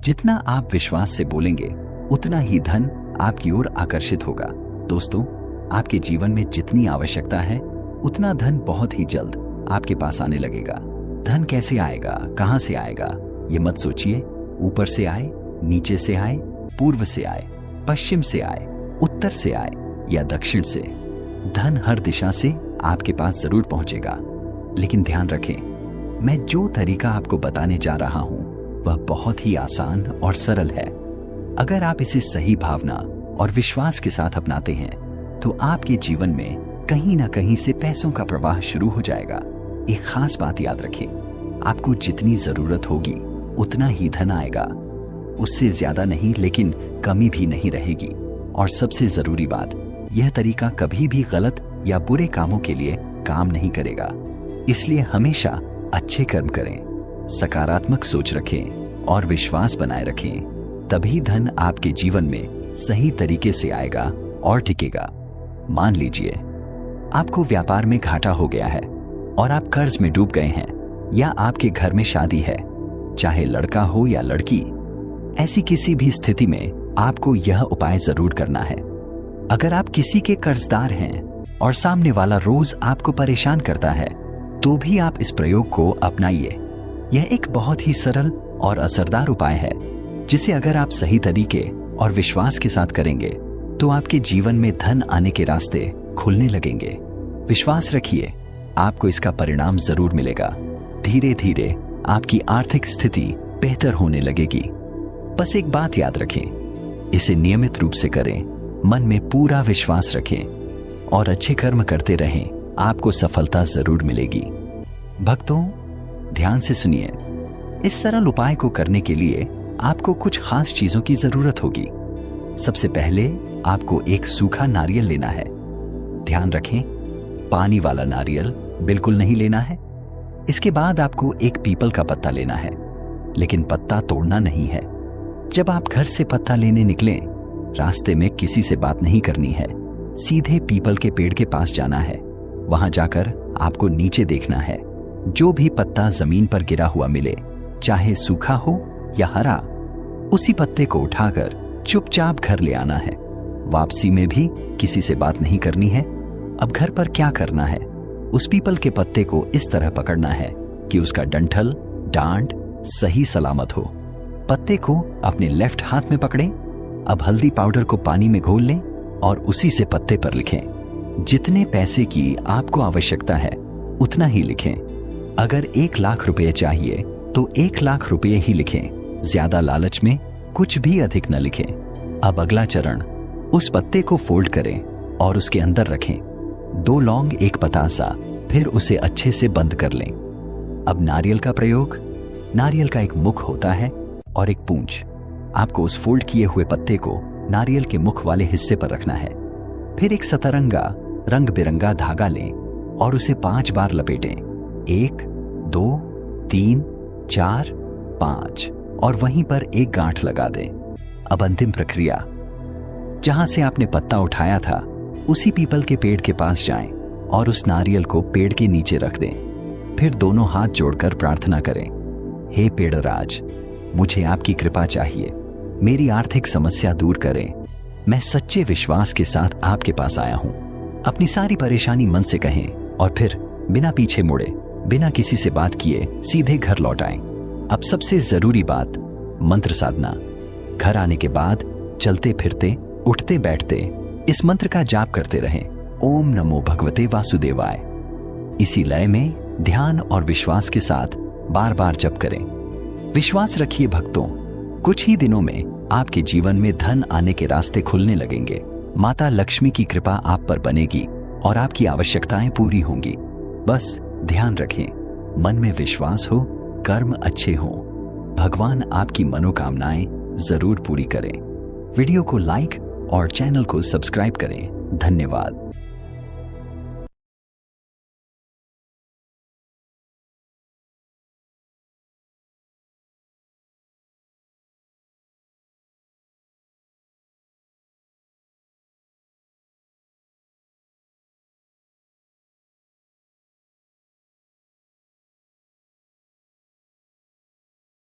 जितना आप विश्वास से बोलेंगे उतना ही धन आपकी ओर आकर्षित होगा। दोस्तों, आपके जीवन में जितनी आवश्यकता है उतना धन बहुत ही जल्द आपके पास आने लगेगा। धन कैसे आएगा, कहां से आएगा, ये मत सोचिए। ऊपर से आए, नीचे से आए, पूर्व से आए, पश्चिम से आए, उत्तर से आए या दक्षिण से, धन हर दिशा से आपके पास जरूर पहुंचेगा। लेकिन ध्यान रखें, मैं जो तरीका आपको बताने जा रहा हूं वह बहुत ही आसान और सरल है। अगर आप इसे सही भावना और विश्वास के साथ अपनाते हैं तो आपके जीवन में कहीं ना कहीं से पैसों का प्रवाह शुरू हो जाएगा। एक खास बात याद रखें, आपको जितनी जरूरत होगी उतना ही धन आएगा, उससे ज्यादा नहीं, लेकिन कमी भी नहीं रहेगी। और सबसे जरूरी बात, यह तरीका कभी भी गलत या बुरे कामों के लिए काम नहीं करेगा। इसलिए हमेशा अच्छे कर्म करें, सकारात्मक सोच रखें और विश्वास बनाए रखें, तभी धन आपके जीवन में सही तरीके से आएगा और टिकेगा। मान लीजिए आपको व्यापार में घाटा हो गया है और आप कर्ज में डूब गए हैं, या आपके घर में शादी है, चाहे लड़का हो या लड़की। ऐसी किसी भी स्थिति में आपको यह उपाय जरूर करना है। अगर आप किसी के कर्जदार हैं और सामने वाला रोज आपको परेशान करता है, तो भी आप इस प्रयोग को अपनाइए। यह एक बहुत ही सरल और असरदार उपाय है, जिसे अगर आप सही तरीके और विश्वास के साथ करेंगे तो आपके जीवन में धन आने के रास्ते खुलने लगेंगे। विश्वास रखिए, आपको इसका परिणाम जरूर मिलेगा। धीरे धीरे आपकी आर्थिक स्थिति बेहतर होने लगेगी। बस एक बात याद रखें, इसे नियमित रूप से करें, मन में पूरा विश्वास रखें और अच्छे कर्म करते रहें, आपको सफलता जरूर मिलेगी। भक्तों, ध्यान से सुनिए। इस सरल उपाय को करने के लिए आपको कुछ खास चीजों की जरूरत होगी। सबसे पहले आपको एक सूखा नारियल लेना है। ध्यान रखें, पानी वाला नारियल बिल्कुल नहीं लेना है। इसके बाद आपको एक पीपल का पत्ता लेना है, लेकिन पत्ता तोड़ना नहीं है। जब आप घर से पत्ता लेने निकलें, रास्ते में किसी से बात नहीं करनी है, सीधे पीपल के पेड़ के पास जाना है। वहां जाकर आपको नीचे देखना है। जो भी पत्ता जमीन पर गिरा हुआ मिले, चाहे सूखा हो या हरा, उसी पत्ते को उठाकर चुपचाप घर ले आना है। वापसी में भी किसी से बात नहीं करनी है। अब घर पर क्या करना है, उस पीपल के पत्ते को इस तरह पकड़ना है कि उसका डंठल, डांड सही सलामत हो। पत्ते को अपने लेफ्ट हाथ में पकड़ें। अब हल्दी पाउडर को पानी में घोल लें और उसी से पत्ते पर लिखें। जितने पैसे की आपको आवश्यकता है उतना ही लिखें। अगर 1 लाख रुपए चाहिए तो 1 लाख रुपए ही लिखें। ज्यादा लालच में कुछ भी अधिक न लिखें। अब अगला चरण, उस पत्ते को फोल्ड करें और उसके अंदर रखें 2 लौंग, 1 पतासा, फिर उसे अच्छे से बंद कर लें। अब नारियल का प्रयोग। नारियल का एक मुख होता है और एक पूंछ। आपको उस फोल्ड किए हुए पत्ते को नारियल के मुख वाले हिस्से पर रखना है। फिर एक सतरंगा रंग बिरंगा धागा लें और उसे 5 बार लपेटें। 1, 2, 3, 4, 5 और वहीं पर एक गांठ लगा दें। अब अंतिम प्रक्रिया, जहां से आपने पत्ता उठाया था उसी पीपल के पेड़ के पास जाएं और उस नारियल को पेड़ के नीचे रख दें। फिर दोनों हाथ जोड़कर प्रार्थना करें, हे पेड़राज, मुझे आपकी कृपा चाहिए, मेरी आर्थिक समस्या दूर करें। मैं सच्चे विश्वास के साथ आपके पास आया हूं। अपनी सारी परेशानी मन से कहें और फिर बिना पीछे मुड़े, बिना किसी से बात किए सीधे घर लौट आएं। अब सबसे जरूरी बात, मंत्र साधना। घर आने के बाद चलते फिरते, उठते बैठते इस मंत्र का जाप करते रहें, ओम नमो भगवते वासुदेवाय। इसी लय में ध्यान और विश्वास के साथ बार बार जप करें। विश्वास रखिए भक्तों, कुछ ही दिनों में आपके जीवन में धन आने के रास्ते खुलने लगेंगे। माता लक्ष्मी की कृपा आप पर बनेगी और आपकी आवश्यकताएं पूरी होंगी। बस ध्यान रखें, मन में विश्वास हो, कर्म अच्छे हों, भगवान आपकी मनोकामनाएं जरूर पूरी करें। वीडियो को लाइक और चैनल को सब्सक्राइब करें। धन्यवाद।